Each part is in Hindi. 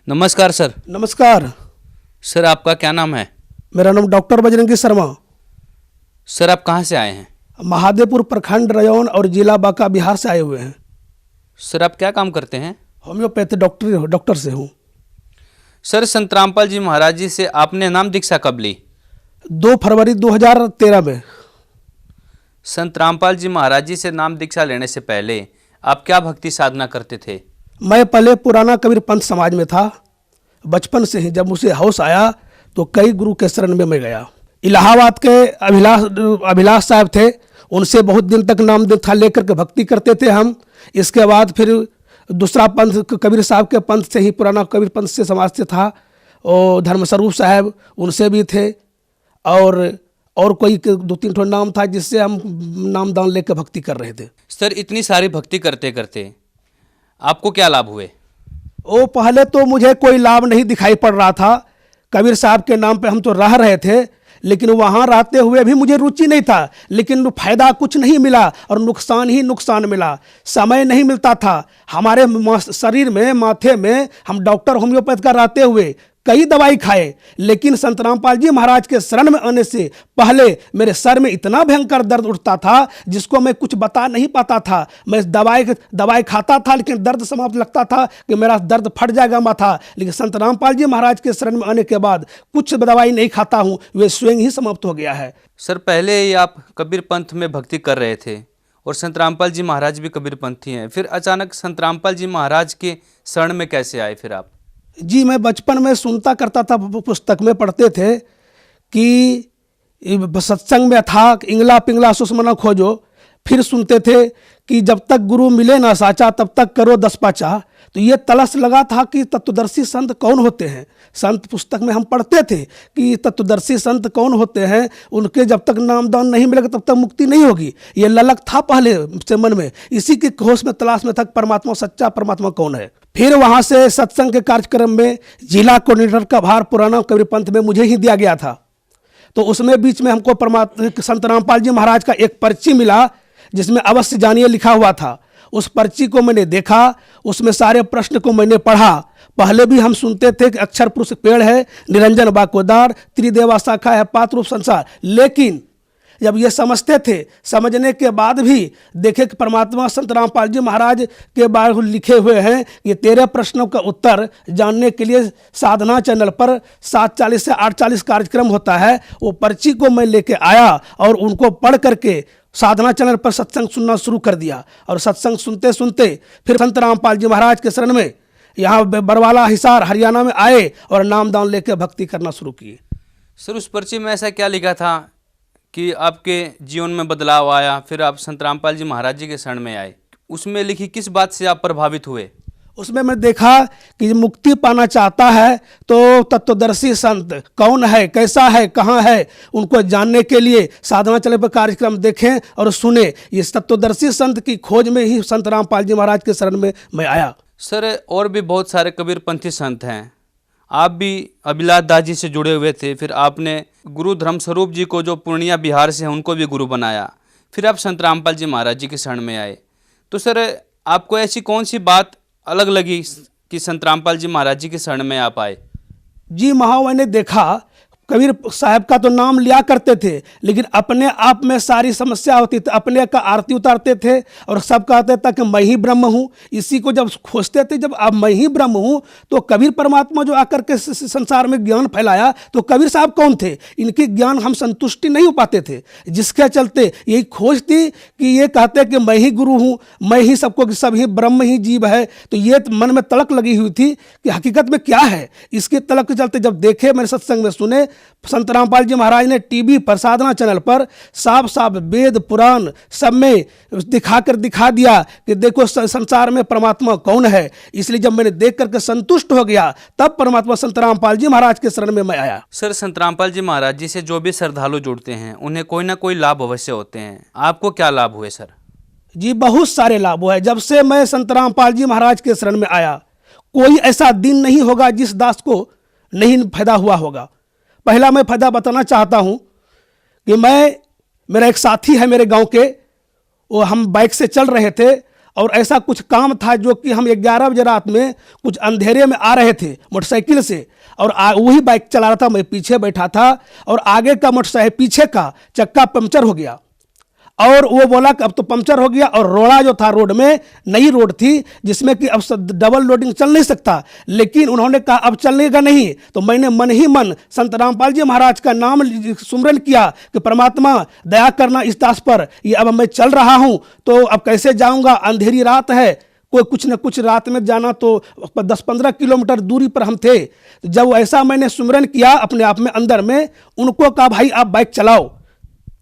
नमस्कार सर। नमस्कार। सर आपका क्या नाम है? मेरा नाम डॉक्टर बजरंगी शर्मा। सर आप कहाँ से आए हैं? महादेवपुर प्रखंड रयौन और जिला बांका बिहार से आए हुए हैं। सर आप क्या काम करते हैं? होम्योपैथी डॉक्टर से हूँ। सर संत रामपाल जी महाराज जी से आपने नाम दीक्षा कब ली? 2 फरवरी 2013 में। संत रामपाल जी महाराज जी से नाम दीक्षा लेने से पहले आप क्या भक्ति साधना करते थे? मैं पहले पुराना कबीर पंथ समाज में था। बचपन से ही जब मुझे होश आया तो कई गुरु के शरण में मैं गया। इलाहाबाद के अभिलाष साहब थे, उनसे बहुत दिन तक नाम दीक्षा लेकर के भक्ति करते थे हम। इसके बाद फिर दूसरा पंथ कबीर साहब के पंथ से ही, पुराना कबीर पंथ से समाज से था, और धर्मस्वरूप साहब उनसे भी थे, और कोई 2-3 ठो नाम था जिससे हम नाम दान लेकर भक्ति कर रहे थे। सर इतनी सारी भक्ति करते करते आपको क्या लाभ हुए? पहले तो मुझे कोई लाभ नहीं दिखाई पड़ रहा था। कबीर साहब के नाम पे हम तो रह रहे थे, लेकिन वहाँ रहते हुए भी मुझे रुचि नहीं था। लेकिन फायदा कुछ नहीं मिला और नुकसान ही नुकसान मिला। समय नहीं मिलता था हमारे शरीर में, माथे में। हम डॉक्टर होम्योपैथ का रहते हुए कई दवाई खाए, लेकिन संत रामपाल जी महाराज के शरण में आने से पहले मेरे सर में इतना भयंकर दर्द उठता था जिसको मैं कुछ बता नहीं पाता था। मैं दवाई खाता था, लेकिन दर्द समाप्त लगता था कि मेरा दर्द फट जाएगा माथा। लेकिन संत रामपाल जी महाराज के शरण में आने के बाद कुछ दवाई नहीं खाता हूँ, वे स्वयं ही समाप्त हो गया है। सर पहले ही आप कबीर पंथ में भक्ति कर रहे थे और संत रामपाल जी महाराज भी कबीर पंथी हैं, फिर अचानक संत रामपाल जी महाराज के शरण में कैसे आए फिर आप? जी, मैं बचपन में सुनता करता था, पुस्तक में पढ़ते थे कि सत्संग में था इंगला पिंगला सुषमना खोजो। फिर सुनते थे कि जब तक गुरु मिले ना साचा तब तक करो 10 पाचा। तो ये तलस लगा था कि तत्वदर्शी संत कौन होते हैं। संत पुस्तक में हम पढ़ते थे कि तत्वदर्शी संत कौन होते हैं, उनके जब तक नामदान नहीं मिलेगा तब तक मुक्ति नहीं होगी। ये ललक था पहले से मन में। इसी के होश में तलाश में था परमात्मा, सच्चा परमात्मा कौन है। फिर वहाँ से सत्संग के कार्यक्रम में जिला कोऑर्डिनेटर का भार पुराना कबीर पंथ में मुझे ही दिया गया था। तो उसमें बीच में हमको संत रामपाल जी महाराज का एक पर्ची मिला जिसमें अवश्य जानिए लिखा हुआ था। उस पर्ची को मैंने देखा, उसमें सारे प्रश्न को मैंने पढ़ा। पहले भी हम सुनते थे कि अक्षर पुरुष पेड़ है, निरंजन बाकोदार, त्रिदेवा शाखा है, पात्र रूप संसार। लेकिन जब ये समझते थे, समझने के बाद भी देखे कि परमात्मा संत रामपाल जी महाराज के बारे में लिखे हुए हैं। ये 13 प्रश्नों का उत्तर जानने के लिए साधना चैनल पर 7:40 से 8:40 कार्यक्रम होता है। वो पर्ची को मैं लेके आया और उनको पढ़ करके साधना चैनल पर सत्संग सुनना शुरू कर दिया। और सत्संग सुनते सुनते फिर संत रामपाल जी महाराज के शरण में यहाँ बरवाला हिसार हरियाणा में आए और नामदान लेकर भक्ति करना शुरू किए। सर उस पर्ची में ऐसा क्या लिखा था कि आपके जीवन में बदलाव आया, फिर आप संत रामपाल जी महाराज जी के शरण में आए? उसमें लिखी किस बात से आप प्रभावित हुए? उसमें मैं देखा कि मुक्ति पाना चाहता है तो तत्वदर्शी संत कौन है, कैसा है, कहाँ है, उनको जानने के लिए साधना चले पर कार्यक्रम देखें और सुने। ये तत्वदर्शी संत की खोज में ही संत रामपाल जी महाराज के शरण में मैं आया। सर और भी बहुत सारे कबीरपंथी संत हैं, आप भी अभिलाष दास जी से जुड़े हुए थे, फिर आपने गुरु धर्मस्वरूप जी को जो पूर्णिया बिहार से हैं उनको भी गुरु बनाया, फिर आप संत रामपाल जी महाराज जी के शरण में आए। तो सर आपको ऐसी कौन सी बात अलग लगी कि संत रामपाल जी महाराज जी के शरण में आप आए? जी, वहाँ मैंने देखा कबीर साहब का तो नाम लिया करते थे, लेकिन अपने आप में सारी समस्या होती थी। अपने का आरती उतारते थे और सब कहते थे कि मैं ही ब्रह्म हूँ। इसी को जब खोजते थे, जब अब मैं ही ब्रह्म हूँ, तो कबीर परमात्मा जो आकर के संसार में ज्ञान फैलाया, तो कबीर साहब कौन थे? इनके ज्ञान हम संतुष्टि नहीं हो पाते थे, जिसके चलते यही खोज थी कि ये कहते कि मैं ही गुरु हूँ, मैं ही सबको, सब ही ब्रह्म ही जीव है। तो ये मन में तड़क लगी हुई थी कि हकीकत में क्या है। इसके तड़क के चलते जब देखे, मैंने सत्संग में सुने, संत रामपाल जी महाराज ने टीवी पर साधना चैनल पर साफ साफ वेद पुराण सब में दिखा दिया कि देखो संसार में परमात्मा कौन है। इसलिए जब मैंने देख करके संतुष्ट हो गया, तब परमात्मा संत रामपाल जी महाराज के शरण में मैं आया। सर संत रामपाल जी महाराज जी से जो भी श्रद्धालु जुड़ते हैं उन्हें कोई ना कोई लाभ अवश्य होते हैं। आपको क्या लाभ हुए सर? जी, बहुत सारे लाभ हुए। जब से मैं संत रामपाल जी महाराज के शरण में आया, कोई ऐसा दिन नहीं होगा जिस दास को नहीं फायदा हुआ होगा। पहला मैं फायदा बताना चाहता हूं कि मेरा एक साथी है मेरे गांव के, वो हम बाइक से चल रहे थे और ऐसा कुछ काम था जो कि हम 11 बजे रात में कुछ अंधेरे में आ रहे थे मोटरसाइकिल से, और वही बाइक चला रहा था, मैं पीछे बैठा था, और आगे का मोटरसाइकिल पीछे का चक्का पंक्चर हो गया, और वो बोला कि अब तो पंक्चर हो गया, और रोड़ा जो था रोड में नई रोड थी जिसमें कि अब डबल लोडिंग चल नहीं सकता, लेकिन उन्होंने कहा अब चलने का नहीं। तो मैंने मन ही मन संत रामपाल जी महाराज का नाम सुमरन किया कि परमात्मा दया करना इस दास पर, ये अब मैं चल रहा हूँ तो अब कैसे जाऊँगा, अंधेरी रात है, कोई कुछ न कुछ रात में जाना, तो 10-15 किलोमीटर दूरी पर हम थे। जब ऐसा मैंने सुमरन किया अपने आप में अंदर में, उनको कहा भाई आप बाइक चलाओ,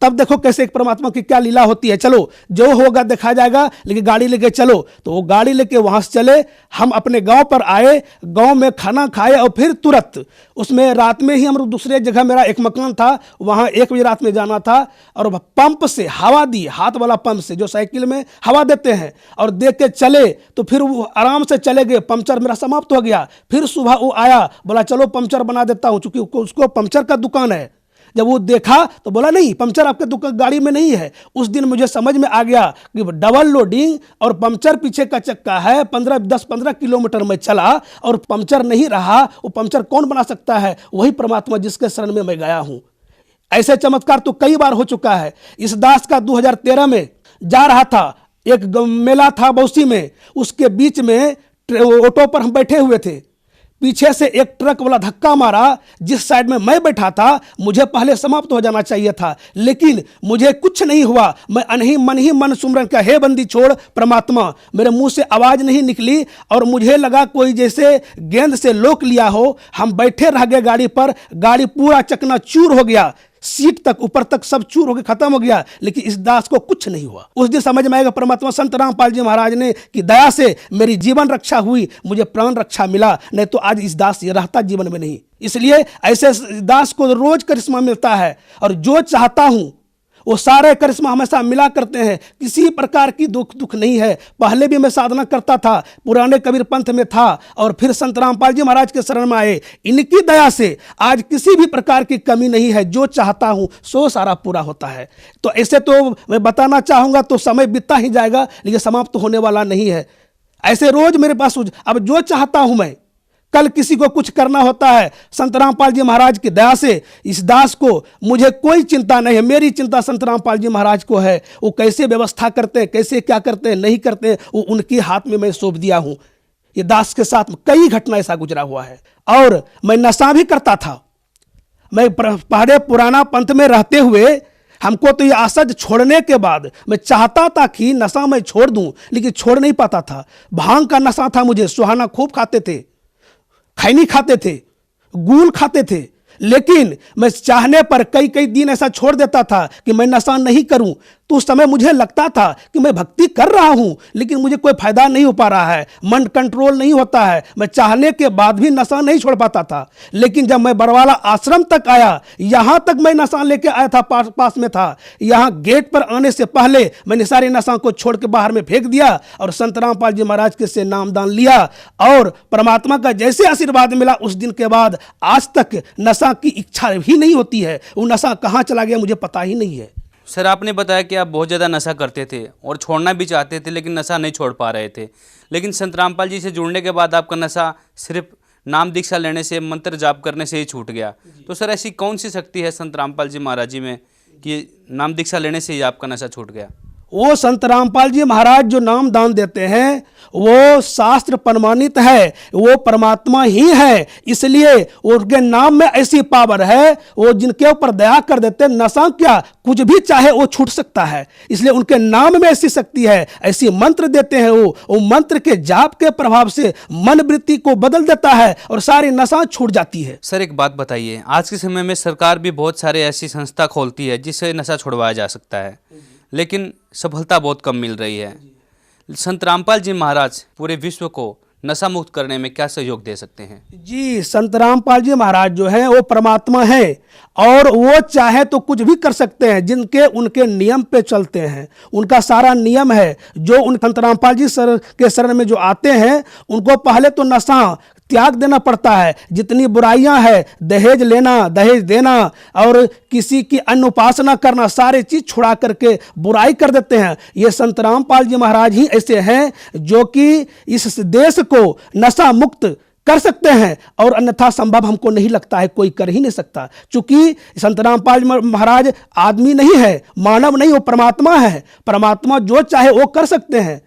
तब देखो कैसे एक परमात्मा की क्या लीला होती है, चलो जो होगा देखा जाएगा, लेकिन गाड़ी लेके चलो। तो वो गाड़ी लेके वहां से चले, हम अपने गांव पर आए, गांव में खाना खाए, और फिर तुरंत उसमें रात में ही हम दूसरे जगह, मेरा एक मकान था वहां 1 बजे रात में जाना था, और पंप से हवा दी, हाथ वाला पंप से जो साइकिल में हवा देते हैं, और दे के चले, तो फिर वो आराम से चले गए। पंचर मेरा समाप्त हो गया। फिर सुबह वो आया, बोला चलो पंचर बना देता हूँ, चूंकि उसको पंचर का दुकान है। जब वो देखा तो बोला नहीं, पंचर आपके दुकान गाड़ी में नहीं है। उस दिन मुझे समझ में आ गया कि डबल लोडिंग और पंचर पीछे का चक्का है। 10-15 किलोमीटर में चला और पंचर नहीं रहा, वो पंचर कौन बना सकता है? वही परमात्मा जिसके शरण में मैं गया हूं। ऐसे चमत्कार तो कई बार हो चुका है। इस दास का 2013 में जा रहा था, एक मेला था बौसी में, उसके बीच में ऑटो पर हम बैठे हुए थे, पीछे से एक ट्रक वाला धक्का मारा। जिस साइड में मैं बैठा था मुझे पहले समाप्त हो जाना चाहिए था, लेकिन मुझे कुछ नहीं हुआ। मैं मन ही मन सुमरन का हे बंदी छोड़ परमात्मा, मेरे मुंह से आवाज नहीं निकली, और मुझे लगा कोई जैसे गेंद से लोक लिया हो। हम बैठे रह गए गाड़ी पर, गाड़ी पूरा चकनाचूर हो गया, सीट तक ऊपर तक सब चूर होकर खत्म हो गया, लेकिन इस दास को कुछ नहीं हुआ। उस दिन समझ में आएगा परमात्मा संत रामपाल जी महाराज ने की दया से मेरी जीवन रक्षा हुई, मुझे प्राण रक्षा मिला, नहीं तो आज इस दास ये रहता जीवन में नहीं। इसलिए ऐसे दास को रोज करिश्मा मिलता है, और जो चाहता हूं वो सारे करिश्मा हमेशा मिला करते हैं। किसी प्रकार की दुख नहीं है। पहले भी मैं साधना करता था, पुराने कबीर पंथ में था, और फिर संत रामपाल जी महाराज के शरण में आए। इनकी दया से आज किसी भी प्रकार की कमी नहीं है। जो चाहता हूं सो सारा पूरा होता है। तो ऐसे तो मैं बताना चाहूंगा तो समय बीतता ही जाएगा, लेकिन समाप्त होने वाला नहीं है। ऐसे रोज मेरे पास अब जो चाहता हूं मैं, कल किसी को कुछ करना होता है, संत रामपाल जी महाराज की दया से इस दास को मुझे कोई चिंता नहीं है। मेरी चिंता संत रामपाल जी महाराज को है। वो कैसे व्यवस्था करते हैं, कैसे क्या करते हैं, नहीं करते हैं, वो उनके हाथ में मैं सौंप दिया हूं। ये दास के साथ कई घटना ऐसा गुजरा हुआ है। और मैं नशा भी करता था। मैं पहले पुराना पंथ में रहते हुए हमको तो ये आसज छोड़ने के बाद मैं चाहता था कि नशा मैं छोड़ दूं, लेकिन छोड़ नहीं पाता था। भांग का नशा था मुझे, सुहाना खूब खाते थे, खैनी खाते थे, गुल खाते थे, लेकिन मैं चाहने पर कई दिन ऐसा छोड़ देता था कि मैं नशा नहीं करूं। तो उस समय मुझे लगता था कि मैं भक्ति कर रहा हूं, लेकिन मुझे कोई फायदा नहीं हो पा रहा है, मन कंट्रोल नहीं होता है। मैं चाहने के बाद भी नशा नहीं छोड़ पाता था। लेकिन जब मैं बरवाला आश्रम तक आया, यहां तक मैं नशा लेके आया था, पास में था, यहां गेट पर आने से पहले मैंने सारे नशा को छोड़ के बाहर में फेंक दिया और संत रामपाल जी महाराज के से नामदान लिया। और परमात्मा का जैसे आशीर्वाद मिला, उस दिन के बाद आज तक नशा की इच्छा ही नहीं होती है। वो नशा कहाँ चला गया मुझे पता ही नहीं है। सर, आपने बताया कि आप बहुत ज़्यादा नशा करते थे और छोड़ना भी चाहते थे, लेकिन नशा नहीं छोड़ पा रहे थे। लेकिन संत रामपाल जी से जुड़ने के बाद आपका नशा सिर्फ नाम दीक्षा लेने से, मंत्र जाप करने से ही छूट गया। तो सर, ऐसी कौन सी शक्ति है संत रामपाल जी महाराज जी में कि नाम दीक्षा लेने से ही आपका नशा छूट गया? वो संत रामपाल जी महाराज जो नाम दान देते हैं वो शास्त्र प्रमाणित है, वो परमात्मा ही है। इसलिए उनके नाम में ऐसी पावर है, वो जिनके ऊपर दया कर देते हैं, नशा क्या कुछ भी चाहे वो छूट सकता है। इसलिए उनके नाम में ऐसी शक्ति है, ऐसी मंत्र देते हैं। वो मंत्र के जाप के प्रभाव से मन वृत्ति को बदल देता है और सारी नशा छूट जाती है। सर, एक बात बताइए, आज के समय में सरकार भी बहुत सारे ऐसी संस्था खोलती है जिससे नशा छुड़वाया जा सकता है, लेकिन सफलता बहुत कम मिल रही है। संत रामपाल जी महाराज पूरे विश्व को नशा मुक्त करने में क्या सहयोग दे सकते हैं? जी, संत रामपाल जी महाराज जो है वो परमात्मा है और वो चाहे तो कुछ भी कर सकते हैं। जिनके उनके नियम पे चलते हैं, उनका सारा नियम है। जो उन संत रामपाल जी के शरण में जो आते हैं उनको पहले तो नशा त्याग देना पड़ता है। जितनी बुराइयां हैं, दहेज लेना, दहेज देना और किसी की अन्य उपासना करना, सारे चीज छुड़ा करके बुराई कर देते हैं। ये संत रामपाल जी महाराज ही ऐसे हैं जो कि इस देश को नशा मुक्त कर सकते हैं, और अन्यथा संभव हमको नहीं लगता है, कोई कर ही नहीं सकता। चूंकि संत रामपाल महाराज आदमी नहीं है, मानव नहीं, वो परमात्मा है। परमात्मा जो चाहे वो कर सकते हैं,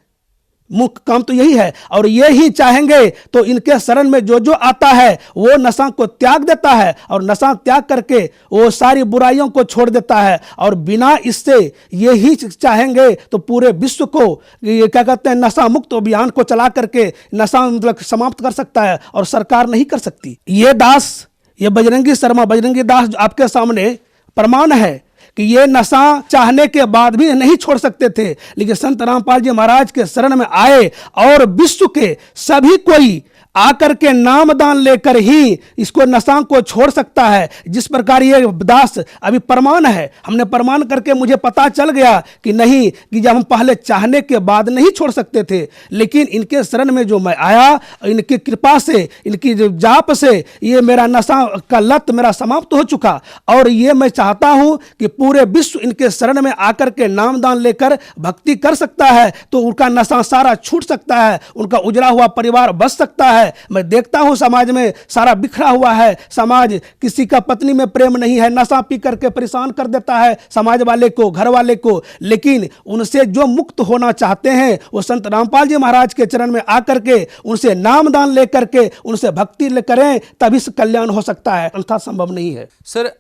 मुख्य काम तो यही है। और ये ही चाहेंगे तो इनके शरण में जो जो आता है वो नशा को त्याग देता है, और नशा त्याग करके वो सारी बुराइयों को छोड़ देता है। और बिना इससे ये ही चाहेंगे तो पूरे विश्व को ये क्या कहते हैं, नशा मुक्त अभियान को चला करके नशा मतलब समाप्त कर सकता है, और सरकार नहीं कर सकती। ये दास, ये बजरंगी शर्मा, बजरंगी दास आपके सामने प्रमाण है कि ये नशा चाहने के बाद भी नहीं छोड़ सकते थे, लेकिन संत रामपाल जी महाराज के शरण में आए और विश्व के सभी कोई आकर के नामदान लेकर ही इसको नशा को छोड़ सकता है। जिस प्रकार ये दास अभी प्रमाण है, हमने प्रमाण करके मुझे पता चल गया कि नहीं, कि जब हम पहले चाहने के बाद नहीं छोड़ सकते थे, लेकिन इनके शरण में जो मैं आया, इनकी कृपा से, इनकी जाप से ये मेरा नशा का लत मेरा समाप्त हो चुका। और ये मैं चाहता हूं कि पूरे विश्व इनके शरण में आकर के नामदान लेकर भक्ति कर सकता है तो उनका नशा सारा छूट सकता है, उनका उजड़ा हुआ परिवार बच सकता है। मैं देखता हूं समाज में सारा बिखरा हुआ है, समाज किसी का पत्नी में प्रेम नहीं है, नशा पी करके परेशान कर देता है समाज वाले को, घर वाले को। लेकिन उनसे जो मुक्त होना चाहते हैं वो संत रामपाल जी महाराज के चरण में आकर के उनसे नामदान लेकर के उनसे भक्ति करें, तभी से कल्याण हो सकता है, अन्यथा संभव नहीं है। सर,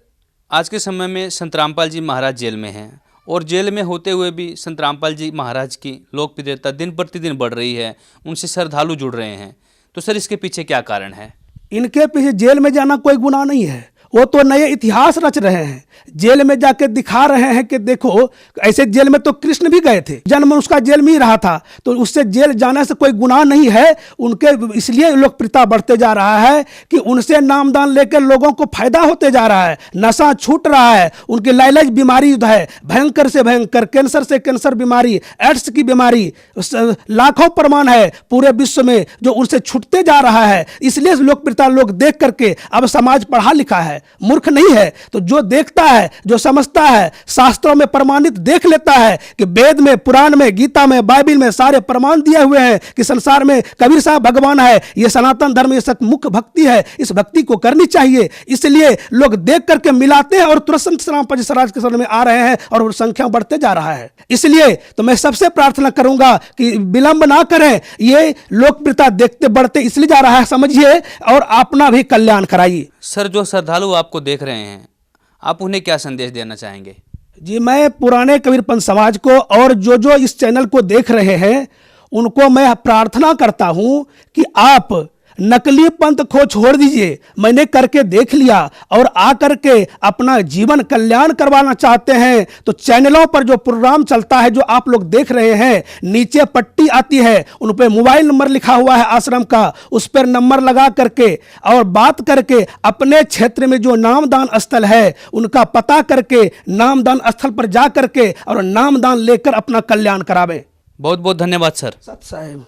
आज के समय में संत रामपाल जी महाराज जेल में हैं, और जेल में होते हुए भी संत रामपाल जी महाराज की लोकप्रियता दिन प्रतिदिन बढ़ रही है, उनसे श्रद्धालु जुड़ रहे हैं। तो सर, इसके पीछे क्या कारण है? इनके पीछे जेल में जाना कोई गुनाह नहीं है, वो तो नए इतिहास रच रहे हैं। जेल में जाके दिखा रहे हैं कि देखो, ऐसे जेल में तो कृष्ण भी गए थे, जन्म उसका जेल में ही रहा था, तो उससे जेल जाने से कोई गुनाह नहीं है। उनके इसलिए लोकप्रियता बढ़ते जा रहा है कि उनसे नामदान लेकर लोगों को फायदा होते जा रहा है, नशा छूट रहा है। उनकी लाइलाज बीमारी है, भयंकर से भयंकर, कैंसर से कैंसर बीमारी, एड्स की बीमारी, लाखों प्रमाण है पूरे विश्व में जो उनसे छूटते जा रहा है। इसलिए लोकप्रियता लोग देख करके, अब समाज पढ़ा लिखा है, मूर्ख नहीं है, तो जो देखता है, जो समझता है, शास्त्रों में प्रमाणित देख लेता है कि वेद में, पुराण में, गीता में, बाइबिल में सारे प्रमाण दिए हुए हैं कि संसार में कबीर साहब भगवान है, ये सनातन धर्म, ये मुख्य भक्ति है, इस भक्ति को करनी चाहिए। इसलिए लोग देख करके मिलाते हैं और तुरंत संत रामपाल जी महाराज के शरण में आ रहे हैं, और संख्या बढ़ते जा रहा है। इसलिए तो मैं सबसे प्रार्थना करूंगा कि विलंब ना करें, ये लोकप्रियता देखते बढ़ते इसलिए जा रहा है, समझिए, और अपना भी कल्याण कराइए। सर, जो श्रद्धालु आपको देख रहे हैं, आप उन्हें क्या संदेश देना चाहेंगे? जी, मैं पुराने कबीरपंथ समाज को और जो इस चैनल को देख रहे हैं उनको मैं प्रार्थना करता हूं कि आप नकली पंथ को छोड़ दीजिए। मैंने करके देख लिया, और आकर के अपना जीवन कल्याण करवाना चाहते हैं तो चैनलों पर जो प्रोग्राम चलता है, जो आप लोग देख रहे हैं, नीचे पट्टी आती है, उन पर मोबाइल नंबर लिखा हुआ है आश्रम का, उस पर नंबर लगा करके और बात करके अपने क्षेत्र में जो नामदान स्थल है उनका पता करके नामदान स्थल पर जा करके और नामदान लेकर अपना कल्याण करावे। बहुत बहुत धन्यवाद सर। साहब।